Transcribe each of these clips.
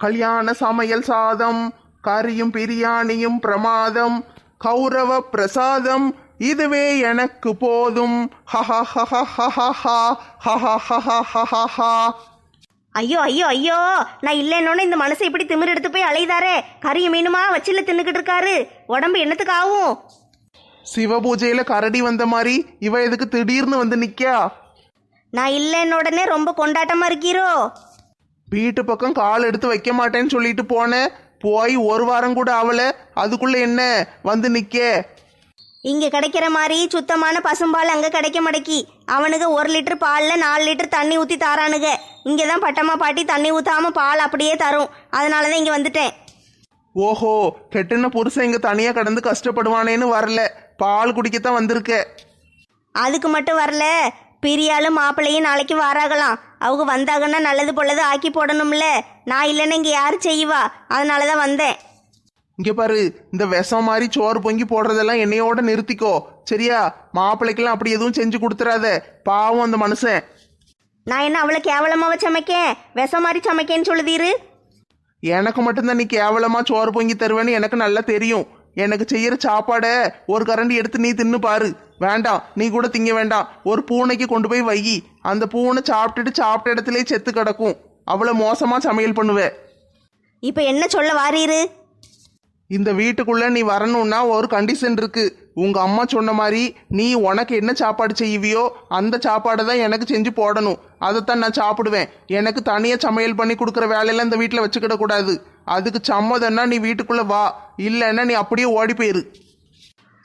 கல்யாண சமையல் சாதம், கறியும் பிரியாணியும் பிரமாதம், கௌரவ பிரசாதம், இதுவே எனக்கு போதும். ஐயோ ஐயோ ஐயோ, நான் இல்லைன்னொன்னு இந்த மனசை இப்படி திமிர் எடுத்து போய் அலைதாரே. கறியும் மீனுமா வச்சில தின்னுக்கிட்டு இருக்காரு. உடம்பு என்னத்துக்கு ஆகும்? சிவபூஜையில கரடி வந்த மாதிரி இவ எதுக்கு திடீர்னு வந்து நிக்கா? நான் இல்லைன்ன உடனே ரொம்ப கொண்டாட்டமா இருக்கீரோ? வீட்டு பக்கம் கால் எடுத்து வைக்க மாட்டேன்னு சொல்லிட்டு போனேன். போய் ஒரு வாரம் கூட ஆவல, அதுக்குள்ள என்ன வந்து நிக்க? இங்க கிடைக்கிற மாதிரி சுத்தமான பசும்பால் அங்க கிடைக்க மாட்டேக்கி. அவனுக்கு 1 லிட்டர் பால்ல 4 லிட்டர் தண்ணி ஊத்தி தாரானுங்க. இங்கதான் பட்டம்மா பாட்டி தண்ணி ஊத்தாம பால் அப்படியே தரும். அதனாலதான் இங்க வந்துட்டேன். ஓஹோ, கெட்டுன புருஷன் இங்க தனியா கடந்து கஷ்டப்படுவானேன்னு வரல, பால் குடிக்கத்தான் வந்திருக்க. அதுக்கு மட்டும் வரல, பிரியாலும் மாப்பிள்ளையும் நாளைக்கு வாராகலாம். அவங்க வந்தாங்கன்னா நல்லது பொல்லது ஆக்கி போடணும்ல. நான் இல்லைன்னா இங்க யாரு செய்வா? அதனாலதான் வந்தேன். இங்க பாரு, இந்த விஷம் மாதிரி சோறு பொங்கி போடுறதெல்லாம் என்னையோட நிறுத்திக்கோ, சரியா? மாப்பிள்ளைக்கெல்லாம் அப்படி எதுவும் செஞ்சு கொடுத்துறாத, பாவம் அந்த மனுஷன். நான் என்ன அவ்வளோ கேவலமாவ சமைக்கேன்? விஷம் மாதிரி சமைக்கேன்னு சொல்லுதீரு? எனக்கு மட்டும்தான் நீ கேவலமா சோறு பொங்கி தருவேன்னு எனக்கு நல்லா தெரியும். எனக்கு செய்யற சாப்பாடை ஒரு கரண்டி எடுத்து நீ தின்னு பாரு. வேண்டாம், நீ கூட திங்க வேண்டாம். ஒரு பூனைக்கு கொண்டு போய் வை. அந்த பூனை சாப்பிட்ட இடத்துலயே செத்து கிடக்கும். அவ்வளோ மோசமா சமையல் பண்ணுவேன். இப்போ என்ன சொல்ல வாரீரு? இந்த வீட்டுக்குள்ள நீ வரணும்னா ஒரு கண்டிஷன் இருக்கு. உங்க அம்மா சொன்ன மாதிரி நீ உனக்கு என்ன சாப்பாடு செய்வியோ அந்த சாப்பாடை தான் எனக்கு செஞ்சு போடணும். அதைத்தான் நான் சாப்பிடுவேன். எனக்கு தனியா சமையல் பண்ணி கொடுக்குற வேலையெல்லாம் இந்த வீட்டில் வச்சுக்கிட கூடாது. அதுக்கு சம்மதம்னா நீ வீட்டுக்குள்ள வா, இல்லைன்னா நீ அப்படியே ஓடி போயிரு.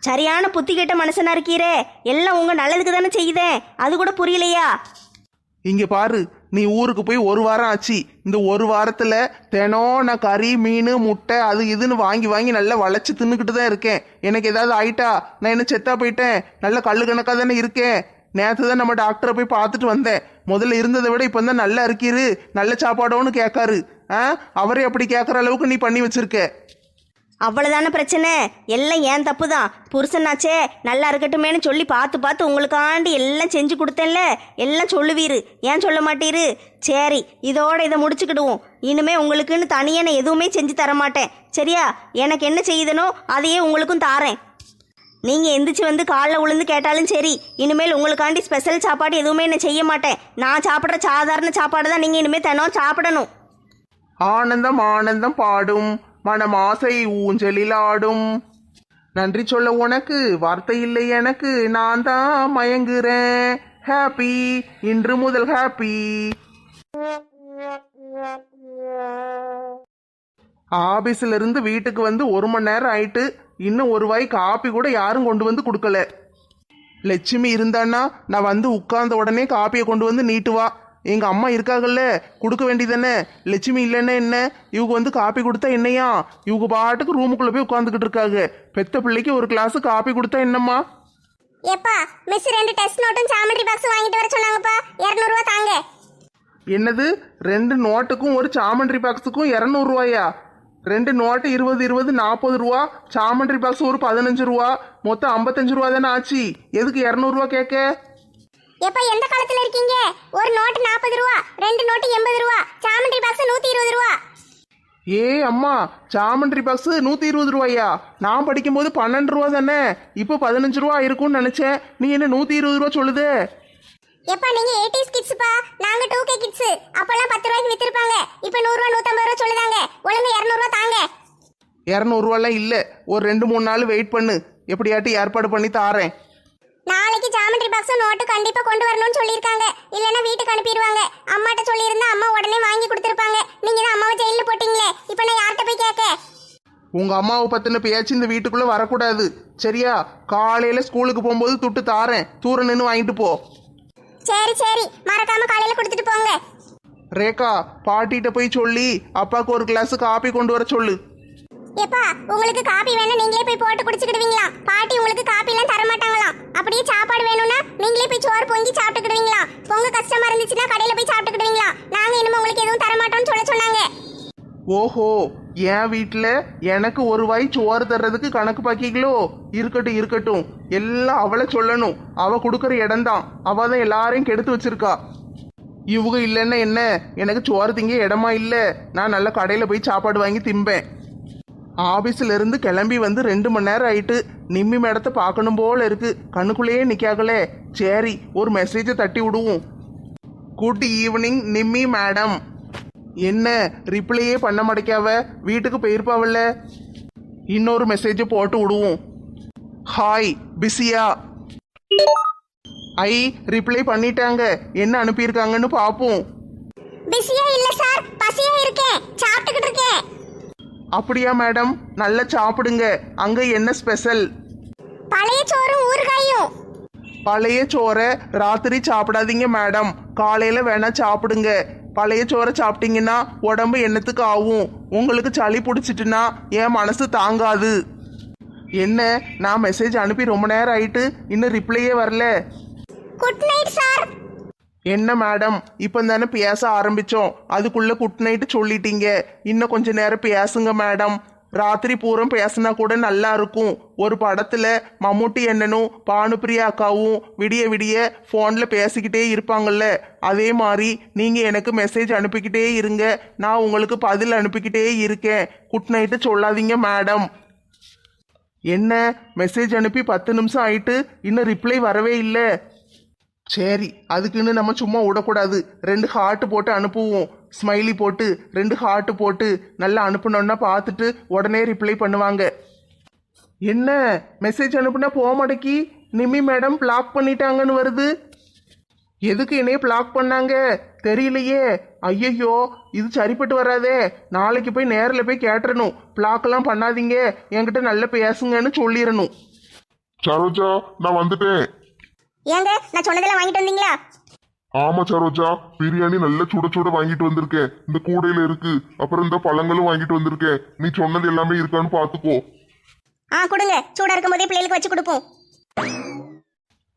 சரியான புத்தி கெட்ட மனுஷனா இருக்கீரே. எல்லாம் உங்க நல்லதுக்கு தானே செய்யுதேன், அது கூட புரியலையா? இங்க பாரு, நீ ஊருக்கு போய் 1 வாரம் ஆச்சு. இந்த 1 வாரத்துல தினம் நான் கறி மீன் முட்டை அது இதுன்னு வாங்கி வாங்கி நல்லா வளைச்சு தின்னுக்கிட்டு தான் இருக்கேன். எனக்கு ஏதாவது ஆயிட்டா நான் என்ன செத்தா போயிட்டேன்? நல்ல கல்லு கணக்கா தானே இருக்கேன். நேற்று தான் நம்ம டாக்டரை போய் பார்த்துட்டு வந்தேன். முதல்ல இருந்ததை விட இப்போ தான் நல்லா இருக்கீரு, நல்ல சாப்பாடோன்னு கேட்காரு. அவரே அப்படி கேட்குற அளவுக்கு நீ பண்ணி வச்சிருக்க. அவ்வளவுதான பிரச்சனை? எல்லாம் ஏன் தப்பு தான். புருஷனாச்சே நல்லா இருக்கட்டுமேனு சொல்லி பார்த்து பார்த்து உங்களுக்காண்டி எல்லாம் செஞ்சு கொடுத்தேன்ல. எல்லாம் சொல்லுவீரு, ஏன் சொல்ல மாட்டீரு? சரி, இதோட இதை முடிச்சுக்கிடுவோம். இனிமே உங்களுக்குன்னு தனியாக நான் எதுவுமே செஞ்சு தர மாட்டேன், சரியா? எனக்கு என்ன செய்யுதனோ அதையே உங்களுக்கும் தாரேன். நீங்கள் எந்திரிச்சு வந்து காலில் உளுந்து கேட்டாலும் சரி, இனிமேல் உங்களுக்காண்டி ஸ்பெஷல் சாப்பாடு எதுவுமே நான் செய்ய மாட்டேன். நான் சாப்பிட்ற சாதாரண சாப்பாடு தான் நீங்கள் இனிமேல் தினம் சாப்பிடணும். ஆனந்தம் ஆனந்தம் பாடும் மனம் ஆசை ஊஞ்சலில் ஆடும். நன்றி சொல்ல உனக்கு வார்த்தை இல்லை எனக்கு, நான் தான் மயங்குறேன். ஹாப்பி, இன்று முதல் ஹாப்பி. ஆபீஸ்ல இருந்து வீட்டுக்கு வந்து 1 மணி நேரம் ஆயிட்டு, இன்னும் ஒரு வாய் காப்பி கூட யாரும் கொண்டு வந்து கொடுக்கல. லட்சுமி இருந்தான்னா நான் வந்து உட்கார்ந்த உடனே காப்பியை கொண்டு வந்து நீட்டுவா. எங்க அம்மா இருக்காங்கல்ல, கொடுக்க வேண்டியதானே. லட்சுமி இல்லைன்னா என்ன? இவங்க வந்து காப்பி கொடுத்தா என்னையா? இவங்க பாட்டுக்கு ரூமுக்குள்ள போய் உட்காந்துக்கிட்டு இருக்காங்க. பெத்த பிள்ளைக்கு ஒரு கிளாஸ் காப்பி கொடுத்தா என்னம்மா? ஏப்பா, மிஸ் 2 டெஸ்ட் நோட்டும் ஜாமெட்ரி பாக்ஸ் வாங்கிட்டு வர சொன்னாங்கப்பா. 200 ரூபா தாங்க. என்னது? 2 நோட்டுக்கும் ஒரு ஜாமெட்ரி பாக்ஸுக்கும் 200 ரூபாயா? 2 நோட்டு 20 20 40 ரூபா, ஜாமெட்ரி பாக்ஸ் ஒரு 15 ரூபா, மொத்தம் 55 ரூபா தானே ஆச்சு. எதுக்கு 200 ரூபா கேட்க? எப்பா, எந்த காலத்துல இருக்கீங்க? ஒரு நோட்டு 40 ரூபா, 2 நோட்டு 80 ரூபா, ஜாமெட்ரி பாக்ஸ் 120 ரூபா. ஏ அம்மா, ஜாமெட்ரி பாக்ஸ் 120 ரூபாயா? நான் படிக்கும்போது 12 ரூபா தானே. இப்போ 15 ரூபா இருக்கும்னு நினைச்சேன். நீ என்ன 120 ரூபா சொல்லுதே? எப்பா, நீங்க 80s கிட்ஸ்ப்பா, நாங்க 2K கிட்ஸ். அப்பெல்லாம் 10 ரூபாய்க்கு வித்திருப்பாங்க. இப்போ 100 ரூபா 150 ரூபா சொல்லுதாங்க. ஒழுங்கா 200 ரூபா தாங்க. 200 ரூபாலாம் இல்லை, ஒரு 2-3 நாள் வெயிட் பண்ணு, எப்படியாட்டி ஏற்பாடு பண்ணி தாரேன். நாளைக்கு ஜாமெட்ரி பாக்ஸ் நோட்டு கண்டிப்பா கொண்டு வரணும்னு சொல்லியிருக்காங்க. இல்லைன்னா வீட்டுக்கு அனுப்பிடுவாங்க. அம்மாட்ட சொல்லியிருந்தா அம்மா உடனே வாங்கி கொடுத்துருப்பாங்க. நீங்க தான் அம்மாவை ஜெயில போட்டீங்களே, இப்போ நான் யார்கிட்ட போய் கேட்க? உங்க அம்மாவை பத்தின பேச்சு இந்த வீட்டுக்குள்ள வரக்கூடாது, சரியா? காலையில ஸ்கூலுக்கு போகும்போது துட்டு தாரேன், தூர நின்று வாங்கிட்டு போ. சரி சரி, மறக்காம காலையில கொடுத்துட்டு போங்க. ரேகா, பாட்டிகிட்ட போய் சொல்லி அப்பாவுக்கு ஒரு கிளாஸ் காப்பி கொண்டு வர சொல்லு. எப்பா, உங்களுக்கு காபி வேணா நீங்களே போய் போட்டு குடிச்சுக்கிடுவீங்களா? பாட்டி உங்களுக்கு காபி எல்லாம் தர மாட்டாங்களாம். அப்படியே சாப்பாடு வேணும்னா நீங்களே போய் சோறு பொங்கி சாப்பிட்டுக்கிடுவீங்களா? பொங்க கஷ்டமா இருந்துச்சுன்னா கடையில போய் சாப்பிட்டுக்கிடுவீங்களா? நாங்க இனிமே உங்களுக்கு எதுவும் தர மாட்டோம்னு சொல்ல சொன்னாங்க. ஓஹோ, என் வீட்டில் எனக்கு ஒரு வாய் சோறு தர்றதுக்கு கணக்கு பாக்கிங்களோ? இருக்கட்டும் இருக்கட்டும், எல்லாம் அவளை சொல்லணும். அவ கொடுக்குற இடம்தான், அவ தான் எல்லாரையும் கெடுத்து வச்சிருக்கா. இவங்க இல்லைன்னா என்ன, எனக்கு சோறு திங்க இடமா இல்லை. நான் நல்ல கடையில் போய் சாப்பாடு வாங்கி திம்பேன். ஆபீஸ்ல இருந்து கிளம்பி வந்து 2 மணி நேரம் ஆயிட்டு. நிம்மி மேடத்தை பார்க்கணும் போல இருக்கு, கண்ணுக்குள்ளேயே நிக்காங்களே. சரி, ஒரு மெசேஜை தட்டி விடுவோம். Good evening Nimmi madam. என்ன ரிப்ளையே பண்ண மாட்டேக்காவ, வீட்டுக்கு போயிருப்பாவல்ல. இன்னொரு மெசேஜை போட்டு விடுவோம். ஹாய் பிஸியா? ஐ ரிப்ளை பண்ணிட்டாங்க, என்ன அனுப்பியிருக்காங்கன்னு பார்ப்போம். பிஸியா இல்ல சார், பசியா இருக்கேன், சாப்பிட்டுக்கிட்டு இருக்கேன். அப்படியா மேடம், நல்லா சாப்பிடுங்க. அங்க என்ன ஸ்பெஷல்? பழைய சோறும் ஊறுகாயும். பழைய சோறை ராத்திரி சாப்பிடாதீங்க மேடம், காலையில வேணா சாப்பிடுங்க. பழைய சோறை சாப்பிட்டீங்கன்னா உடம்பு என்னத்துக்கு ஆகும்? உங்களுக்கு சளி பிடிச்சிட்டுனா என் மனசு தாங்காது. என்ன, நான் மெசேஜ் அனுப்பி ரொம்ப நேரம் ஆயிட்டு இன்னும் ரிப்ளையே வரல. Good night sir. என்ன மேடம், இப்போ தானே பேச ஆரம்பிச்சோம், அதுக்குள்ள குட் நைட்டு சொல்லிட்டீங்க. இன்னும் கொஞ்ச நேரம் பேசுங்க மேடம். ராத்திரி பூரம் பேசினா கூட நல்லா இருக்கும். ஒரு படத்துல மம்முட்டி அண்ணனும் பானுப்பிரியா அக்காவும் விடிய விடிய ஃபோன்ல பேசிக்கிட்டே இருப்பாங்கல்ல, அதே மாதிரி நீங்க எனக்கு மெசேஜ் அனுப்பிக்கிட்டே இருங்க, நான் உங்களுக்கு பதில் அனுப்பிக்கிட்டே இருக்கேன். குட் நைட்டு சொல்லாதீங்க மேடம். என்ன, மெசேஜ் அனுப்பி 10 நிமிஷம் ஆயிட்டு இன்னும் ரிப்ளை வரவே இல்லை. சரி, அதுக்குன்னு நம்ம சும்மா விடக்கூடாது. 2 ஹார்ட் போட்டு அனுப்புவோம். ஸ்மைலி போட்டு 2 ஹார்ட் போட்டு நல்லா அனுப்புனோன்னா பார்த்துட்டு உடனே ரிப்ளை பண்ணுவாங்க. என்ன, மெசேஜ் அனுப்புனா போக மாட்டேக்கி, நிம்மி மேடம் பிளாக் பண்ணிட்டாங்கன்னு வருது. எதுக்கு என்னைய பிளாக் பண்ணாங்க தெரியலையே. ஐயையோ, இது சரிப்பட்டு வராதே. நாளைக்கு போய் நேரில் போய் கேட்டுறணும். பிளாக்லாம் பண்ணாதீங்க, என்கிட்ட நல்லா பேசுங்கன்னு சொல்லிடணும். சரோஜா, நான் வந்துட்டேன். ஏங்க, நான் சொன்னதெல்லாம் வாங்கிட்டு வந்தீங்களா? ஆமா சரோஜா, பிரியாணி நல்ல சுட சுட வாங்கிட்டு வந்திருக்கேன். இந்த கூடையில இருக்கு. அப்புறம் இந்த பழங்களும் வாங்கிட்டு வந்திருக்கேன். நீ சொன்னது எல்லாமே இருக்கான்னு பாத்துக்கோ. கொடுங்க, சூடா இருக்கும் போதே பிள்ளைகளுக்கு வச்சு கொடுப்போம்.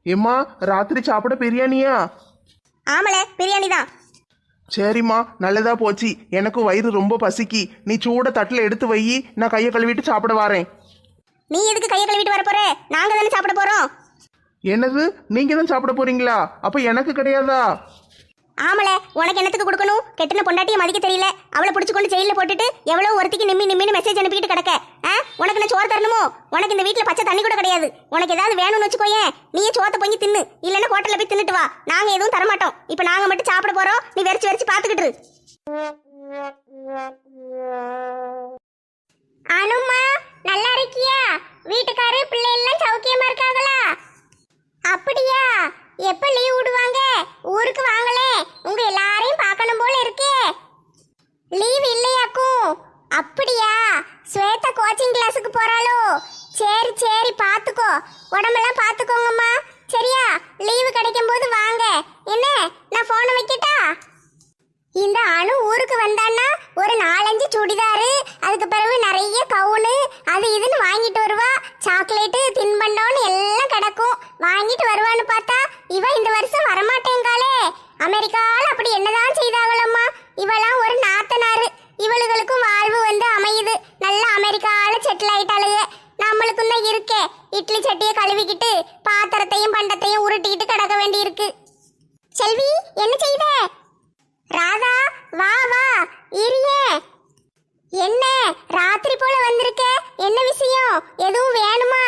ஏம்மா, ராத்திரி சாப்பிட பிரியாணியா? ஆமல, பிரியாணி தான். சரிம்மா, நல்லதா போச்சு. எனக்கு வயிறு ரொம்ப பசிக்கு. நீ சூட தட்டில் எடுத்து வை, நான் கையை கழுவிட்டு சாப்பிட வரேன். நீ எதுக்கு கையை கழுவிட்டு வர போற? நாங்க தானே சாப்பிட போறோம். என்னது, நீங்க தான் சாப்பிட போறீங்களா? அப்ப எனக்கு கிடையாதா? ஆமல, உனக்கு என்னத்துக்கு கொடுக்கணும்? கெட்டின பொண்டாட்டியை மதிக்க தெரியல. அவளை பிடிச்சு கொண்டு ஜெயில போட்டுட்டு எவ்வளவு ஒருத்திக்கு நிம்மின்னு மெசேஜ் அனுப்பிட்டு கிடக்க. உனக்கு நான் சோறு தரணுமோ? உனக்கு இந்த வீட்டுல பச்சை தண்ணி கூட கிடையாது. உனக்கு ஏதாவது வேணும்னு வச்சுக்கோயேன், நீயே சோத்தை பொங்கி தின்னு, இல்லைன்னா ஹோட்டல்ல போய் தின்னுட்டு வா. நாங்க எதுவும் தரமாட்டோம். இப்ப நாங்க மட்டும் சாப்பிட போறோம். நீ வெறிச்சு வெறிச்சு பாத்துக்கிட்டு. அனுமா, நல்லா இருக்கியா? வீட்டுக்காரு பிள்ளை எல்லாம் சௌக்கியமா இருக்காங்களா? அப்படியா? எப்ப லீவ் விடுவாங்க? ஊருக்கு வாங்களே, உங்க எல்லாரையும் பார்க்கணும் போல இருக்கே. லீவ் இல்லையாக்கும்? அப்படியா? ஸ்வேதா கோச்சிங் கிளாஸுக்கு போறாளோ? சரி சரி, பாத்துக்கோ, உடம்பெல்லாம் பாத்துக்கோங்கம்மா. சரியா? லீவு கிடைக்கும் போது வாங்க. என்ன, நான் போனை வைக்கட்டா? இந்த அணு ஊருக்கு வந்தான்னா ஒரு 4-5 சுடிதாரு, அதுக்கு பிறகு நிறைய கவுனு அது இதுன்னு வாங்கிட்டு வருவா. சாக்லேட்டு தின்பண்டம்னு எல்லாம் கிடக்கும். வாங்கிட்டு வருவான்னு பார்த்தா இவ இந்த வருஷம் வரமாட்டேங்காலே. அமெரிக்கால அப்படி என்னதான் செய்தாங்களம்மா. இவெல்லாம் ஒரு நாத்தனாரு. இவளுகளுக்கும் வாழ்வு வந்து அமையுது. நல்லா அமெரிக்கால செட்டில் ஆயிட்டாளுங்க. நம்மளுக்கும் தான் இருக்கே, இட்லி சட்டியை கழுவிக்கிட்டு பாத்திரத்தையும் பண்டத்தையும் உருட்டிக்கிட்டு கிடக்க வேண்டி இருக்கு. செல்வி, என்ன செய்த? ராதா, வா வா, இரியே. என்ன, ராத்திரி போல வந்திருக்க? என்ன விஷயம்? எதுவும் வேணுமா?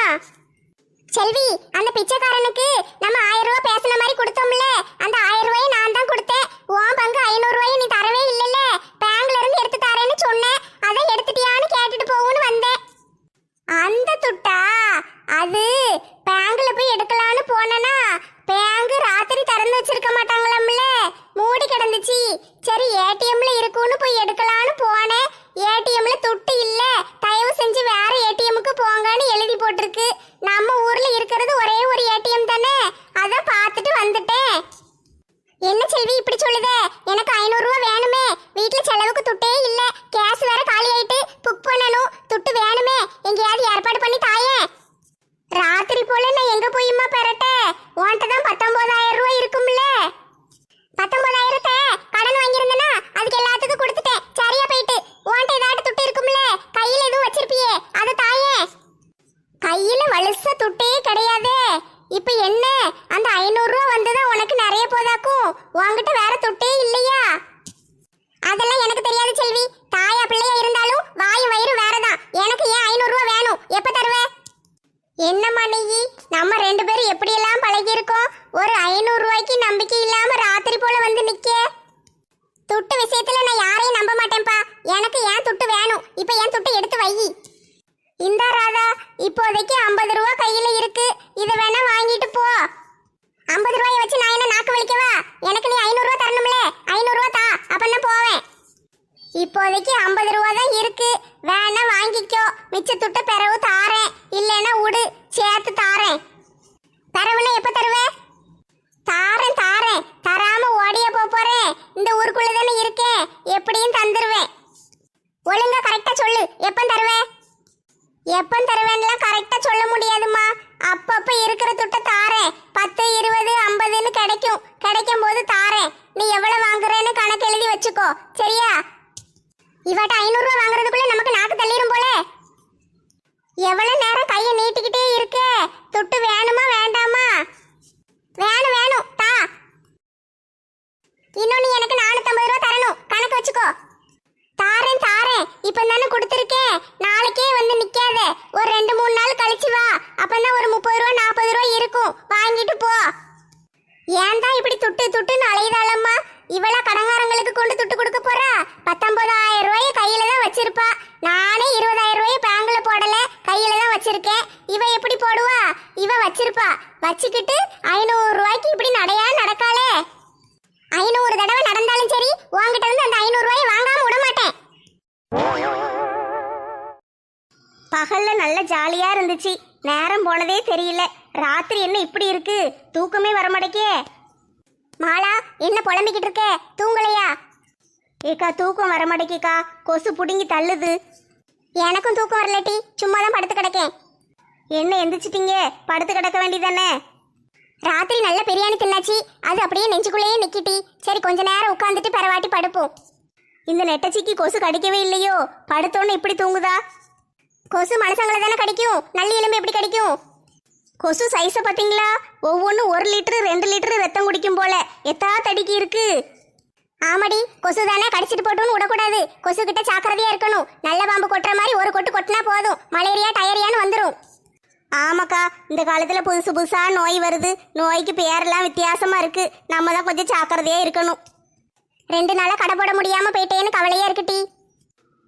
செல்வி, அந்த பிச்சைக்காரனுக்கு நம்ம 1000 ரூபாய் பேசின மாதிரி கொடுத்தோம்ல, அந்த 1000 ரூபாயை நான் தான் கொடுத்தேன். உன் பங்கு 500 ரூபாயை நீ தரவே இல்லைல்ல. பேங்க்ல இருந்து எடுத்து தரேன்னு சொன்னேன். அதை எடுத்துட்டியான்னு கேட்டுட்டு போகும்னு வந்தேன். அந்த துட்டா? அது பேங்க்ல போய் எடுக்கலான்னு போனேனா, பேங்க் ராத்திரி திறந்து வச்சிருக்க மாட்டாங்களாம்ல, மூடி கிடந்துச்சு. சரி, ஏடிஎம்ல இருக்குன்னு போய் எடுக்கலான்னு போனேன். ஏடிஎம்ல துட்டு இல்ல, தயவு செஞ்சு வேற ஏடிஎம்க்கு போங்கன்னு எழுதி போட்டிருக்கு. நம்ம ஊர்ல இருக்கிறது ஒரே ஒரு ஏடிஎம் தானே, அத பார்த்துட்டு வந்துட்டேன். என்ன செல்வி இப்படி சொல்லுதே? எனக்கு 500 ரூபாய் வேணுமே. வீட்டுல செலவுக்கு துட்டே இல்ல. கேஸ் வேற காலி ஆயிட்டு, புக் பண்ணணும். துட்டு வேணுமே, எங்கேயாவது ஏற்பாடு பண்ணி தாயே. ராத்திரி போல நான் எங்க போயுமா பெறட்ட? உன்கிட்ட தான் 19,000 ரூபாய் இருக்கும்ல. 19,000 கடன் வாங்கியிருந்தேனா அதுக்கு எல்லாத்துக்கும் கொடுத்துட்டேன். சரியா போயிட்டு. உன்கிட்ட ஏதாவது துட்டு இருக்கும்ல, கையில எதுவும் வச்சிருப்பியே, அதை தாயே. கையில வலுசா துட்டே கிடையாதே. இப்ப என்ன, அந்த 500 ரூபாய் வந்ததா உனக்கு நிறைய போதாக்கும். உன்கிட்ட வேற துட்டே என்னம்மா நீ நம்ம ரெண்டு பேரும் எப்படியெல்லாம் பழகியிருக்கோம். ஒரு 500 ரூபாய்க்கு நம்பிக்கை இல்லாம ராத்திரி போல வந்து நிக்க. துட்டு விஷயத்துல நான் யாரையும் நம்ப மாட்டேன்ப்பா. எனக்கு ஏன் துட்டு வேணும். இப்ப என் துட்டு எடுத்து வை. இந்த ராதா, இப்போதைக்கு 50 ரூபா கையில இருக்கு. இதை வேணா வாங்கிட்டு போ. 50 ரூபாயை வச்சு நான் என்ன நாக்கு வலிக்கவா? எனக்கு நீ 500 ரூபா தரணும்ல. 500 ரூபா தா, அப்ப நான் போவேன். இப்போதைக்கு 50 ரூபா தான் இருக்கு. வேணா வாங்கிக்கோ. மிச்ச துட்ட பிறவு தாரேன். இல்லைன்னா உடு, சேர்த்து தாரேன். பிறவுல எப்ப தருவே? தாரேன் தாரேன். தராம ஓடிய போறேன். இந்த ஊருக்குள்ள தானே இருக்கேன். எப்படியும் தந்துருவேன். ஒழுங்கா கரெக்டா சொல்லு. எப்ப தருவே? எப்ப தருவேன்லாம் கரெக்டா சொல்ல முடியாதுமா. அப்பப்ப இருக்கிற துட்ட தாரேன். 10, 20, 50ன்னு கிடைக்கும். கிடைக்கும் போது தாரேன். நீ எவ்வளவு வாங்குறேன்னு கணக்கு எழுதி வச்சுக்கோ, சரியா? இவட்ட 500 ரூபா வாங்குறதுக்குள்ள நமக்கு நாக்கு தள்ளிரும் போல. எவ்வளவு நேரம் கையை நீட்டிக்கிட்டே இருக்க? துட்டு வேணுமா வேண்டாமா? வேணும் வேணும், தா. இன்னும் நீ எனக்கு 450 ரூபா தரணும். கணக்கு வச்சுக்கோ. தாரேன் தாரேன். இப்ப தானே கொடுத்துருக்கேன். நாளைக்கே வந்து நிக்காத. ஒரு 2-3 நாள் கழிச்சு வா. அப்பதான் ஒரு 30 ரூபா 40 ரூபா இருக்கும். வாங்கிட்டு போ. ஏன் தான் இப்படி துட்டு துட்டுன்னு அலையுதாளம்மா? இவளா கடங்காரங்களுக்கு கொண்டு துட்டு கொடுக்க போறா? 19,000 ரூபாய கையில தான் வச்சிருப்பா. நானே 20,000 ரூபாய பேங்க்ல போடல, கையில தான் வச்சிருக்கேன். இவ எப்படி போடுவா? இவ வச்சிருப்பா. வச்சுக்கிட்டு 500 ரூபாய்க்கு இப்படி நடையா நடக்காளே. 500 தடவை நடந்தாலும் சரி, உன்கிட்ட இருந்து அந்த 500 ரூபாயை வாங்காம விட மாட்டேன். பகல்ல நல்ல ஜாலியா இருந்துச்சு. நேரம் போனதே தெரியல. ராத்திரி என்ன இப்படி இருக்கு? தூக்கமே வரமாட்டேக்கே. மாலா, என்ன புலம்பிக்கிட்டு இருக்க? தூங்கலையா? ஏக்கா தூக்கம் வரமாட்டேக்கா. கொசு புடுங்கி தள்ளுது. எனக்கும் தூக்கம் வரலட்டி. சும்மா தான் படுத்து கிடக்கேன். என்ன எந்திரிச்சிட்டீங்க? படுத்து கிடக்க வேண்டியதானே? ராத்திரி நல்ல பிரியாணி தின்னாச்சு. அது அப்படியே நெஞ்சுக்குள்ளேயே நிக்கிட்டி. சரி, கொஞ்ச நேரம் உட்காந்துட்டு பரவாட்டி படுப்போம். இந்த நெட்டச்சிக்கு கொசு கடிக்கவே இல்லையோ? படுத்தோன்னு இப்படி தூங்குதா? கொசு மனுஷங்களை தானே கடிக்கும். நல்லி எலும்பு எப்படி கடிக்கும்? கொசு சைஸை பார்த்தீங்களா? ஒவ்வொன்றும் 1 லிட்டரு 2 லிட்டரு ரத்தம் குடிக்கும் போல. எத்தா தடிக்கு இருக்கு. ஆமாடி, கொசு தானே, கடிச்சிட்டு போட்டுன்னு விடக்கூடாது. கொசு கிட்ட ஜாக்கிரதையா இருக்கணும். நல்ல பாம்பு கொட்டுற மாதிரி ஒரு கொட்டு கொட்டினா போதும். மலேரியா டயரியான்னு வந்துடும். ஆமாக்கா, இந்த காலத்துல புதுசு புதுசா நோய் வருது. நோய்க்கு பேரெல்லாம் வித்தியாசமா இருக்கு. நம்ம தான் கொஞ்சம் ஜாக்கிரதையா இருக்கணும். 2 நாளா கடை போட முடியாம போயிட்டேன்னு கவலையா இருக்குட்டி.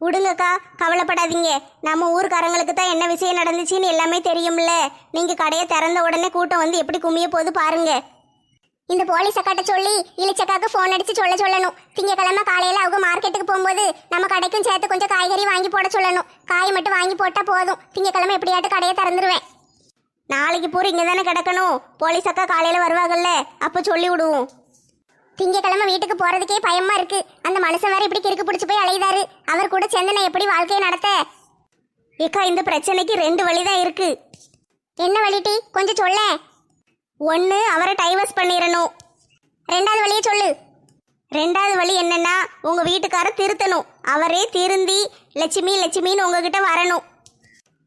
விடுங்கக்கா, கவலைப்படாதீங்க. நம்ம ஊர்க்காரங்களுக்கு தான் என்ன விஷயம் நடந்துச்சுன்னு எல்லாமே தெரியும்ல. நீங்க கடையை திறந்த உடனே கூட்டம் வந்து எப்படி குமிய போகுது பாருங்க. இந்த போலீஸ் அக்காட்ட சொல்லி இளிச்சக்காக்கு போன் அடிச்சு சொல்லணும். திங்கக்கிழமை காலையில அவங்க மார்க்கெட்டுக்கு போகும்போது நம்ம கடைக்கும் சேர்த்து கொஞ்சம் காய்கறி வாங்கி போட சொல்லணும். காய் மட்டும் வாங்கி போட்டா போதும். திங்கக்கிழமை எப்படியாட்டு கடையை திறந்துருவேன். நாளைக்கு பூரா இங்க தானே கிடக்கணும். போலீஸ் அக்கா காலையில வருவாங்கல்ல, அப்ப சொல்லி விடுவோம். திங்கக்கிழமை வீட்டுக்கு போறதுக்கே பயமா இருக்கு. அந்த மனுஷன் வேற இப்படி கிறுக்கு பிடிச்சு போய் அலையுதாரு. அவர் கூட சேர்ந்து நான் எப்படி வாழ்க்கையை நடத்த? ஏக்கா, இந்த பிரச்சனைக்கு 2 வழிதான் இருக்கு. என்ன வழிட்டி? கொஞ்சம் சொல்ல. 1, அவரை டைவர்ஸ் பண்ணிடணும். 2வது வழியை சொல்லு. 2வது வழி என்னன்னா, உங்க வீட்டுக்கார திருத்தணும். அவரே திருந்தி லட்சுமி லட்சுமின்னு உங்ககிட்ட வரணும்.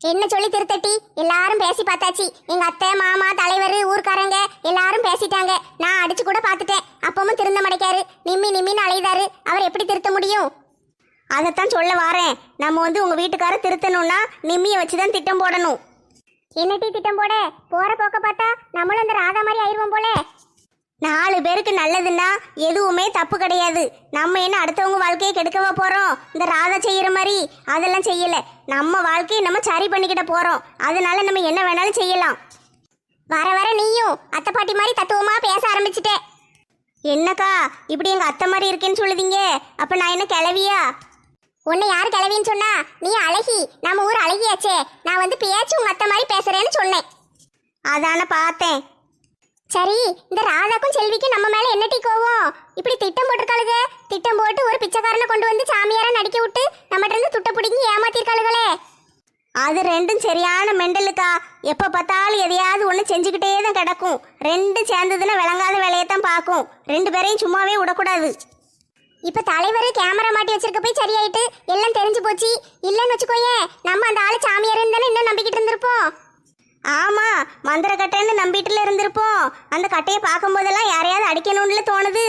என்ன சொல்லி திருத்தட்டி? எல்லாரும் பேசி பார்த்தாச்சு. எங்க அத்தை, மாமா, தலைவர், ஊர்க்காரங்க எல்லாரும் பேசிட்டாங்க. நான் அடிச்சு கூட பார்த்துட்டேன். அப்பவும் திருந்த மாட்டேக்காரு. நிம்மின்னு அலையுதாரு. அவர் எப்படி திருத்த முடியும்? அதைத்தான் சொல்ல வாரேன். நம்ம உங்க வீட்டுக்கார திருத்தணும்னா நிம்மியை வச்சுதான் திட்டம் போடணும். என்னட்டி திட்டம் போட? போற போக்க பார்த்தா நம்மளும் அந்த ராதா மாதிரி ஆயிடுவோம் போல. 4 பேருக்கு நல்லதுன்னா எதுவுமே தப்பு கிடையாது. நம்ம என்ன அடுத்தவங்க வாழ்க்கையை கெடுக்கவா போறோம்? இந்த ராதா செய்யற மாதிரி அதெல்லாம் செய்யல. நம்ம வாழ்க்கையை நம்ம சரி பண்ணிக்கிட்ட போறோம். அதனால நம்ம என்ன வேணாலும் செய்யலாம். வர வர நீயும் அத்தை பாட்டி மாதிரி தத்துவமா பேச ஆரம்பிச்சுட்டே. என்னக்கா இப்படி எங்க அத்தை மாதிரி இருக்கேன்னு சொல்லுதீங்க? அப்ப நான் என்ன கிளவியா? உன்னை யாரு கிளவின்னு சொன்னா? நீ அழகி. நம்ம ஊர் அழகியாச்சே. நான் வந்து பேச்சு உங்க அத்தை மாதிரி பேசுறேன்னு சொன்னேன். அதான பார்த்தேன். சரி, இந்த ராதாக்கும் செல்விக்கும் நம்ம மேல என்னட்டி கோவம்? இப்படி திட்டம் போட்டிருக்காளுக. திட்டம் போட்டு ஒரு பிச்சைக்காரனை கொண்டு வந்து சாமியாரா நடிக்க விட்டு நம்மகிட்ட இருந்து துட்ட பிடிங்கி ஏமாத்திருக்காளுகளே. அது 2ம் சரியான மெண்டலுக்கா. எப்ப பார்த்தாலும் எதையாவது ஒண்ணு செஞ்சுக்கிட்டே தான் கிடக்கும். 2 சேர்ந்ததுன்னா விளங்காத வேலையைத்தான் பார்க்கும். 2 பேரையும் சும்மாவே விடக்கூடாது. இப்ப தலைவர் கேமரா மாட்டி வச்சிருக்க போய் சரியாயிட்டு எல்லாம் தெரிஞ்சு போச்சு. இல்லன்னு வச்சுக்கோயே, நம்ம அந்த ஆளு சாமியாருன்னு தானே இன்னும் நம்பிக்கிட்டு இருந்திருப்போம். ஆமா, மந்திர கட்டைன்னு நம்பிட்டுல இருந்திருப்போம். அந்த கட்டையை பார்க்கும் போதெல்லாம் யாரையாவது அடிக்கணும்னு தோணுது.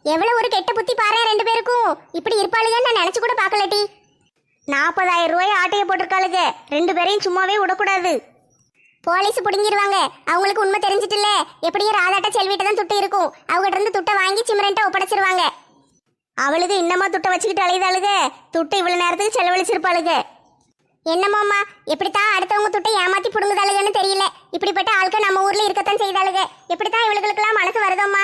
எவ்வளவு ஒரு கெட்ட புத்தி பாரு 2 பேருக்கும். இப்படி இருப்பாளுங்கன்னு நான் நினைச்சு கூட பார்க்கலட்டி. 40,000 ரூபாய் ஆட்டையை போட்டிருக்காளுங்க. 2 பேரையும் சும்மாவே விடக்கூடாது. போலீஸ் புடுங்கிடுவாங்க. அவங்களுக்கு உண்மை தெரிஞ்சிட்டுல எப்படியும் ராதாட்ட செல்விட்ட தான் துட்டு இருக்கும். அவகிட்ட இருந்து துட்டை வாங்கி சிம்ரன்ட்ட ஒப்படைச்சிருவாங்க. அவளுக்கு இன்னமா துட்டை வச்சுக்கிட்டு அலையுதாளுக. துட்டை இவ்வளவு நேரத்துக்கு செலவழிச்சிருப்பாளுக. என்னமோம்மா எப்படித்தான் அடுத்தவங்க துட்டை ஏமாத்தி புடுங்குதாளுகன்னு தெரியல. இப்படிப்பட்ட ஆட்கள் நம்ம ஊர்ல இருக்கத்தான் செய்தாளுக. எப்படித்தான் இவளுகளுக்கெல்லாம் மனசு வருதோம்மா.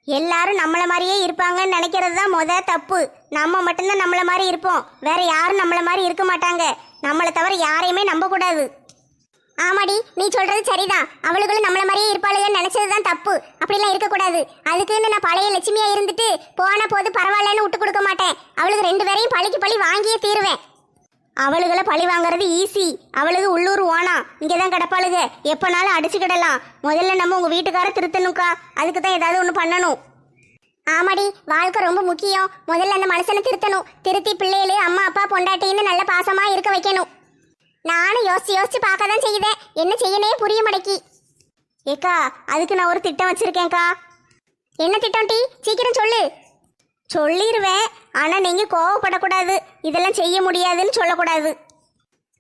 எல்லாரும் நம்மள மாதிரியே இருப்பாங்கன்னு நினைக்கிறது தான் தப்பு. நம்ம மட்டும்தான் நம்மள மாதிரி இருப்போம். வேற யாரும் நம்மள மாதிரி இருக்க மாட்டாங்க. நம்மளை தவிர யாரையுமே நம்ப கூடாது. ஆமாடி, நீ சொல்றது சரிதான். அவளுகளும் நம்மள மாதிரியே இருப்பாளுகன்னு நினைச்சதுதான் தப்பு. அப்படிலாம் இருக்கக்கூடாது. அதுக்குன்னு நான் பழைய லட்சுமியா இருந்துட்டு போன போது பரவாயில்லன்னு விட்டு கொடுக்க மாட்டேன். அவளுக்கு 2 பேரையும் பழிக்கு பழி வாங்கியே தீருவேன். அவளுகளை பழி வாங்குறது ஈஸி. அவளுக்கு உள்ளூர் ஓனா இங்கதான் கிடப்பாளுக. எப்பனாலும் அடிச்சுக்கிடலாம். முதல்ல நம்ம உங்க வீட்டுக்கார திருத்தணுக்கா. அதுக்கு தான் ஏதாவது ஒன்று பண்ணணும். ஆமாடி, வாழ்க்கை ரொம்ப முக்கியம். முதல்ல அந்த மனுஷனை திருத்தணும். திருத்தி பிள்ளைகளு அம்மா அப்பா பொண்டாட்டின்னு நல்ல பாசமா இருக்க வைக்கணும். நானும் யோசிச்சு பார்க்க தான் செய்யுதேன். என்ன செய்யனே புரிய மாட்டேக்கி. ஏக்கா, அதுக்கு நான் ஒரு திட்டம் வச்சிருக்கேன்க்கா. என்ன திட்டம் டி? சீக்கிரம் சொல்லு. சொல்லிடுவேன், ஆனா நீங்க கோவப்படக்கூடாது. இதெல்லாம் செய்ய முடியாதுன்னு சொல்லக்கூடாது.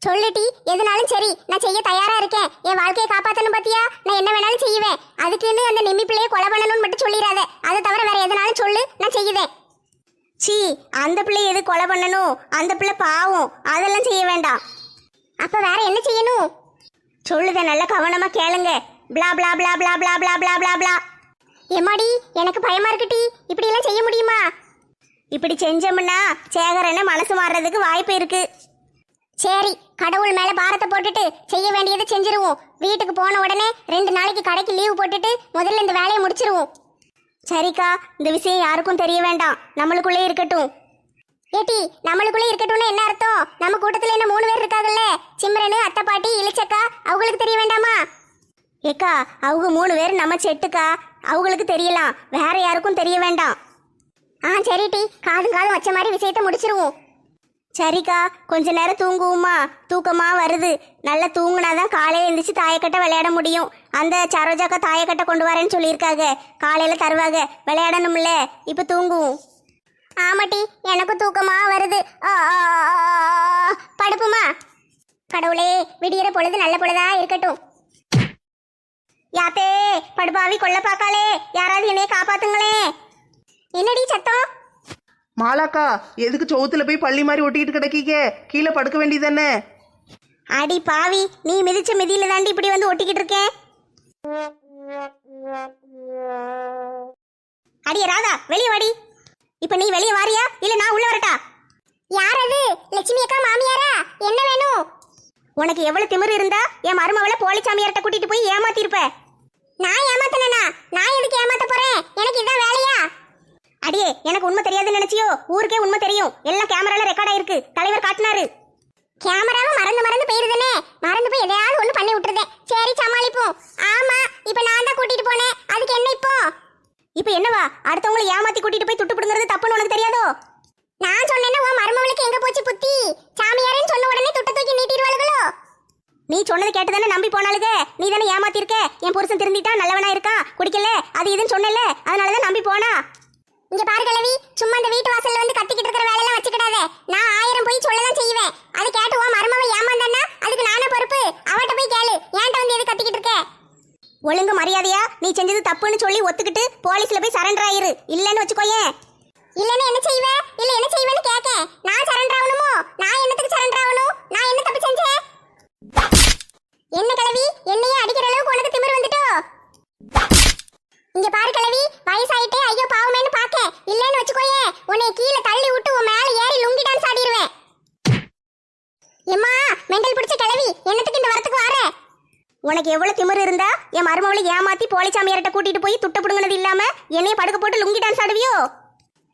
சொல்லு டி, எதுனாலும் சரி நான் செய்ய தயாரா இருக்கேன். என் வாழ்க்கையை காப்பாத்தணும் பாத்தியா, நான் என்ன வேணாலும் செய்வேன். அதுக்குன்னு அந்த நிம்மி பிள்ளையை கொலை பண்ணணும்னு மட்டும் சொல்லிடாத. அதை தவிர வேற எதுனாலும் சொல்லு, நான் செய்யுவேன். சீ, அந்த பிள்ளை எது கொலை பண்ணணும்? அந்த பிள்ளை பாவம், அதெல்லாம் செய்ய வேண்டாம். அப்ப வேற என்ன செய்யணும்? சொல்லுத நல்ல கவனமா கேளுங்க. பிளா பிளா பிளா பிளா பிளா பிளா பிளா பிளா பிளா. எம்மாடி, எனக்கு பயமா இருக்கு டி. இப்படி எல்லாம் செய்ய முடியுமா? இப்படி செஞ்சோம்னா சேகரனை மனசு மாறுறதுக்கு வாய்ப்பு இருக்கு. சரி, கடவுள் மேல பாரத்தை போட்டுட்டு செய்ய வேண்டியதை செஞ்சிருவோம். வீட்டுக்கு போன உடனே 2 நாளைக்கு கடைக்கு லீவு போட்டுட்டு முதல்ல இந்த வேலையை முடிச்சிருவோம். சரிக்கா, இந்த விஷயம் யாருக்கும் தெரிய வேண்டாம். நம்மளுக்குள்ளே இருக்கட்டும். ஏட்டி, நம்மளுக்குள்ளே இருக்கட்டும்னு என்ன அர்த்தம்? நம்ம கூட்டத்துல என்ன 3 பேர் இருக்காங்கல்ல, சிம்ரனு, அத்தை பாட்டி, இளிச்சக்கா, அவங்களுக்கு தெரிய வேண்டாமா? ஏக்கா, அவங்க 3 பேர் நம்ம செட்டுக்கா. அவங்களுக்கு தெரியலாம், வேற யாருக்கும் தெரிய வேண்டாம். சரி டி, காதும் வச்ச மாதிரி விஷயத்த முடிச்சிருவோம். சரிக்கா, கொஞ்ச நேரம் தூங்குவோமா? தூக்கமா வருது. நல்லா தூங்குனாதான் காலையில எழுந்திரிச்சு தாயக்கட்டை விளையாட முடியும். அந்த சரோஜாக்கா தாயக்கட்டை கொண்டு வரேன்னு சொல்லியிருக்காங்க. காலையில தருவாங்க, விளையாடணும்ல. இப்ப தூங்குவோம். ஆமாட்டி, எனக்கும் தூக்கமா வருது. படுப்புமா. கடவுளே, விடியற பொழுது நல்ல பொழுதா இருக்கட்டும். யாத்தே, படுபாவி கொல்ல பாக்காளே, யாராவது என்னைய காப்பாத்துங்களே. என்னடி சத்தம்? மாலாக்கா, எதுக்கு சோத்துல போய் பள்ளி மாதிரி ஒட்டிக்கிட்டு கிடக்கீங்க? கீழே படுக்க வேண்டியதானே? அடி பாவி, நீ மிதிச்ச மிதியில தாண்டி இப்படி வந்து ஒட்டிக்கிட்டு இருக்கேன். அடியே ராதா, வெளியே வாடி. இப்ப நீ வெளியே வாரியா இல்ல நான் உள்ள வரட்டா? யார் அது? லட்சுமி அக்கா மாமியாரா? என்ன வேணும்? உனக்கு எவ்வளவு திமிரு இருந்தா என் மருமவளை போலிச்சாமியார்ட்ட கூட்டிட்டு போய் ஏமாத்திருப்ப. நான் ஏமாத்தனா? நான் எதுக்கு ஏமாத்த போறேன்? எனக்கு இதான் வேலையா? அடியே, எனக்கு உண்மை தெரியாதுன்னு நினைச்சியோ? ஊருக்கே உண்மை தெரியும். எல்லாம் கேமரால ரெக்கார்ட் ஆயிருக்கு. தலைவர் காட்டினாரு. கேமராவை மறந்து போயிருதுனே. மறந்து போய் எதையாவது ஒண்ணு பண்ணி விட்டுருதேன். சரி, சமாளிப்போம். ஆமா, இப்ப நான் தான் கூட்டிட்டு போனேன். அதுக்கு என்ன இப்போ? இப்ப என்னவா? அடுத்தவங்களை ஏமாத்தி கூட்டிட்டு போய் துட்டு பிடுங்கிறது தப்புன்னு உனக்கு தெரியாதோ? நான் சொன்னேன்னா உன் மருமவளுக்கு எங்க போச்சு புத்தி? சாமியாரேன்னு சொன்ன உடனே துட்ட தூக்கி நீட்டிடுவாளுகளோ? நீ சொன்னது கேட்டுதானே நம்பி போனாலுங்க. நீ தானே ஏமாத்திருக்க. என் புருஷன் திருந்திட்டா, நல்லவனா இருக்கா, குடிக்கல, அது இதுன்னு சொன்னல, அதனாலதான் நம்பி போனா. இங்க பாரு கிழவி, சும்மா இந்த வீட்டு வாசல்ல வந்து கத்திக்கிட்டு இருக்கிற வேலையெல்லாம் வச்சுக்கிடாத. நான் 1000 போய் சொல்லதான் செய்வேன். அது கேட்டு உன் மருமவ ஏமாந்தான்னா அதுக்கு நானே பொறுப்பு. அவட்ட போய் கேளு, ஏன்ட்ட வந்து எது கத்திக்கிட்டு இருக்க? ஒழுங்கு மரியாதையா நீ செஞ்சது தப்புன்னு சொல்லி ஒத்துக்கிட்டு போலீஸ்ல போய் சரண்டர் ஆயிரு. இல்லன்னு வச்சுக்கோயேன். இல்லன்னு என்ன செய்வே? இல்ல என்ன செய்வேன்னு கேக்க. நான் சரண்டர் ஆகணுமோ? நான் என்னத்துக்கு சரண்டர் ஆகணும்? நான் என்ன தப்பு செஞ்சேன்? என்ன கிழவி, என்னையே அடிக்கிற அளவுக்கு உனக்கு திமிரு வந்துட்டோ? இங்க பாரு கிழவி, வயசாயிட்டே ஐயோ பாவமேன்னு பாக்க. இல்லன்னு வச்சுக்கோயே, உன்னை கீழே தள்ளி விட்டு உன் மேல ஏறி லுங்கி டான்ஸ் ஆடிடுவேன். எம்மா, மெண்டல் பிடிச்ச கிழவி, என்னத்துக்கு இந்த வரத்துக்கு வார? உனக்கு எவ்வளவு திமிரு இருந்தா என் மருமவளை ஏமாத்தி போலிச்சாமியார்ட்ட கூட்டிட்டு போய் துட்ட புடுங்கினது இல்லாம என்னைய படுக்க போட்டு லுங்கி டான்ஸ் ஆடுவியோ?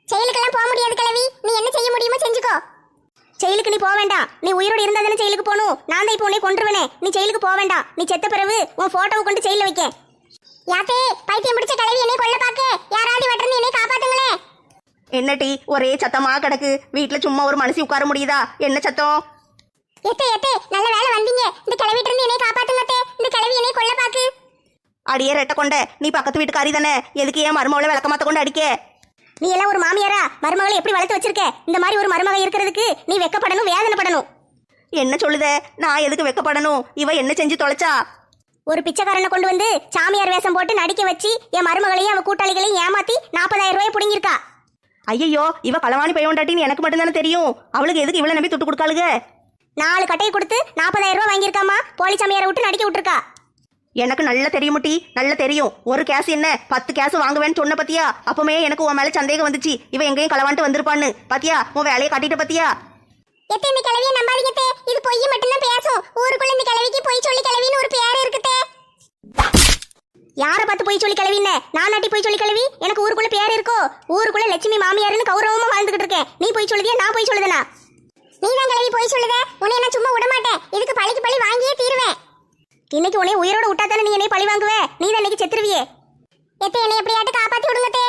செயலுக்கெல்லாம் போக முடியாது கிழவி. நீ என்ன செய்ய முடியுமோ செஞ்சுக்கோ. செயலுக்கு நீ போக வேண்டாம். நீ உயிரோடு இருந்தா தானே செயலுக்கு போகணும். நான் தான் இப்போ உன்னை கொன்றுவேனே. நீ செயலுக்கு போக வேண்டாம். நீ செத்த பிறகு உன் போட்டோவை கொண்டு செயல வைக்க. யாத்தே, பைத்தியம் பிடிச்ச கிழவி, என்னை கொல்ல பாக்க. யாராவது வெட்டர்னு என்னை காப்பாத்துங்களே. என்ன டீ, ஒரே சத்தமா கிடக்கு. வீட்டுல சும்மா ஒரு மனுஷி உட்கார முடியுதா? என்ன சத்தம்? எத்தே, நல்ல வேலை வந்தீங்க. இந்த கிழவிட்ட இருந்து என்னை காப்பாத்துங்க அத்தே. இந்த கிழவி என்னை கொல்ல பாக்கு. அடியே ரெட்ட கொண்ட, நீ பக்கத்து வீட்டுக்காரி தானே. எதுக்கு ஏன் மருமவளை விளக்கமாத்த கொண்டு அடிக்க? நீ எல்லாம் ஒரு மாமியாரா? மருமகளை எப்படி வளர்த்து வச்சிருக்க? இந்த மாதிரி ஒரு மருமக இருக்கிறதுக்கு நீ வெக்கப்படணும், வேதனைப்படணும். என்ன சொல்லுத? நான் எதுக்கு வெக்கப்படணும்? இவ என்ன செஞ்சு தொலைச்சா? ஒரு பிச்சைக்காரனை கொண்டு வந்து சாமியார் வேஷம் போட்டு நடிக்க வச்சு என் மருமகளையும் அவ கூட்டாளிகளையும் ஏமாத்தி 40,000 ரூபாய் புடுங்கிருக்கா. ஐயோ, இவ களவாணி பையன்டாட்டின்னு எனக்கு மட்டும்தானே தெரியும். அவளுக்கு எதுக்கு இவ்வளவு நம்பி துட்டு கொடுக்காளுங்க? 4 கட்டையை கொடுத்து 40,000 ரூபாய் வாங்கியிருக்காமா. போலி சாமியாரை விட்டு நடிக்க விட்டுருக்கா. எனக்கு நல்லா தெரியும் முட்டி, நல்லா தெரியும். ஒரு கேஸ் என்ன 10 கேஸ் வாங்குவேன்னு சொன்ன பத்தியா? அப்பமே எனக்கு உன் மேல சந்தேகம் வந்துச்சு. இவ எங்கேயும் களவான்ட்டு வந்திருப்பான்னு. பாத்தியா, உன் வேலையை காட்டிட்ட பத்தியா? எத்தே இந்த கிழவியை நம்பாதீங்க தே. இது பொய் மட்டும்தான் பேசும். ஊருக்குள்ள இந்த கிழவிக்கு பொய் சொல்லி கிழவின்னு ஒரு பேர் இருக்குதே. யாரை பார்த்து பொய் சொல்லி கிழவின்னு? நான் நாட்டி பொய் சொல்லி கிழவி? எனக்கு ஊருக்குள்ள பேர் இருக்கோ? ஊருக்குள்ள லட்சுமி மாமியாருன்னு கௌரவமா வாழ்ந்துகிட்டு இருக்கேன். நீ பொய் சொல்லுதியா, நான் பொய் சொல்லுதனா? நீ தான் கிழவி பொய் சொல்லுத. உன்னை நான் சும்மா விட மாட்டேன். இதுக்கு பழிக்கு பழி வாங்கியே தீருவேன். இன்னைக்கு உன்னை உயிரோட விட்டா தானே நீ என்னை பழி வாங்குவே. நீ தான் இன்னைக்கு செத்துருவியே. எத்தே என்னை எப்படியாட்டு காப்பாத்தி விடுங்கத்தே.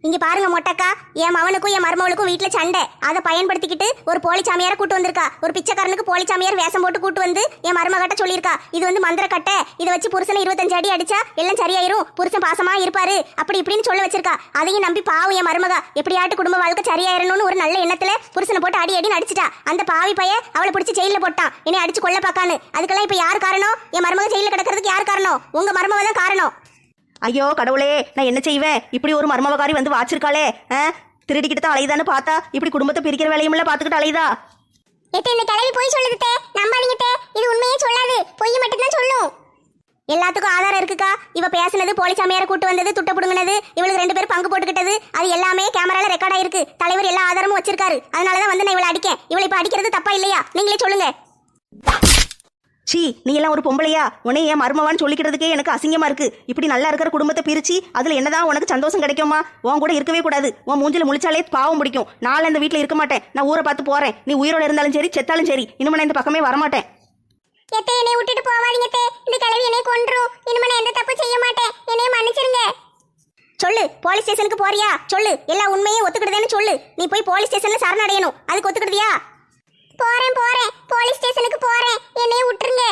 இங்க பாருங்க மொட்டக்கா, என் மவனுக்கும் என் மருமவளுக்கும் வீட்டுல சண்டை. அதை பயன்படுத்திக்கிட்டு ஒரு போலி சாமியாரை கூட்டு வந்திருக்கா. ஒரு பிச்சைக்காரனுக்கு போலி சாமியார் வேஷம் போட்டு கூட்டு வந்து என் மருமகிட்ட சொல்லியிருக்கா, இது வந்து மந்திர கட்டை, இதை வச்சு புருஷனை 25 அடி அடிச்சா எல்லாம் சரியாயிரும், புருஷன் பாசமா இருப்பாரு, அப்படி இப்படின்னு சொல்ல வச்சிருக்கா. அதையும் நம்பி பாவம் என் மருமகா எப்படியாட்டு குடும்ப வாழ்க்கை சரியாயிரணும்னு ஒரு நல்ல எண்ணத்துல புருஷனை போட்டு அடி அடி நடிச்சிட்டா. அந்த பாவி பைய அவளை பிடிச்சி ஜெயில போட்டான், என்னை அடிச்சு கொல்ல பாக்கான்னு. அதுக்கெல்லாம் இப்ப யார் காரணம்? என் மருமக ஜெயில கிடக்கிறதுக்கு யார் காரணம்? உங்க மருமக தான் காரணம். ஐயோ கடவுளே, நான் என்ன செய்வேன்? இப்படி ஒரு மர்மவகாரி வந்து வாச்சிருக்காளே. திருடிக்கிட்டு தான் அலையுதான்னு பார்த்தா இப்படி குடும்பத்தை பிரிக்கிற வேலையும்ல பாத்துக்கிட்டு அலையுதா. இந்த கிழவி பொய் சொல்லுது. நம்பாதீங்க, இது உண்மையே சொல்லாது, பொய் மட்டும் தான் சொல்லும். எல்லாத்துக்கும் ஆதாரம் இருக்குக்கா. இவ பேசுனது, போலி சாமியாரை கூட்டு வந்தது, துட்ட புடுங்கினது, இவளுக்கு 2 பேரும் பங்கு போட்டுக்கிட்டது, அது எல்லாமே கேமரால ரெக்கார்ட் ஆயிருக்கு. தலைவர் எல்லா ஆதாரமும் வச்சிருக்காரு. அதனாலதான் வந்து நான் இவளை அடிக்கேன். இவளை இப்ப அடிக்கிறது தப்பா இல்லையா? நீங்களே சொல்லுங்க. சீ, நீ எல்லாம் ஒரு பொம்பளையா? உன்னை என் மருமவான்னு சொல்லிக்கிறதுக்கே எனக்கு அசிங்கமா இருக்கு. இப்படி நல்லா இருக்கிற குடும்பத்தை பிரிச்சு அதுல என்னதான் உனக்கு சந்தோஷம் கிடைக்குமா? உன் கூட இருக்கவே கூடாது. உன் மூஞ்சில முழிச்சாலே பாவம் பிடிக்கும். நான் இந்த வீட்டுல இருக்க மாட்டேன். நான் ஊரை பார்த்து போறேன். நீ உயிரோட இருந்தாலும் சரி, செத்தாலும் சரி, இனிமே நான் இந்த பக்கமே வரமாட்டேன். என்னை விட்டுட்டு போவாதீங்க. இந்த கிழவி என்னை கொன்றும். இனிமே நான் எந்த தப்பு செய்ய மாட்டேன். என்னைய மன்னிச்சிருங்க. சொல்லு, போலீஸ் ஸ்டேஷனுக்கு போறியா? சொல்லு, எல்லா உண்மையும் ஒத்துக்கிடுதேன்னு சொல்லு. நீ போய் போலீஸ் ஸ்டேஷன்ல சரணடையணும். அதுக்கு ஒத்துக்கிடுதியா? போறேன், போலீஸ் ஸ்டேஷனுக்கு போறேன். என்னைய விட்டுருங்க.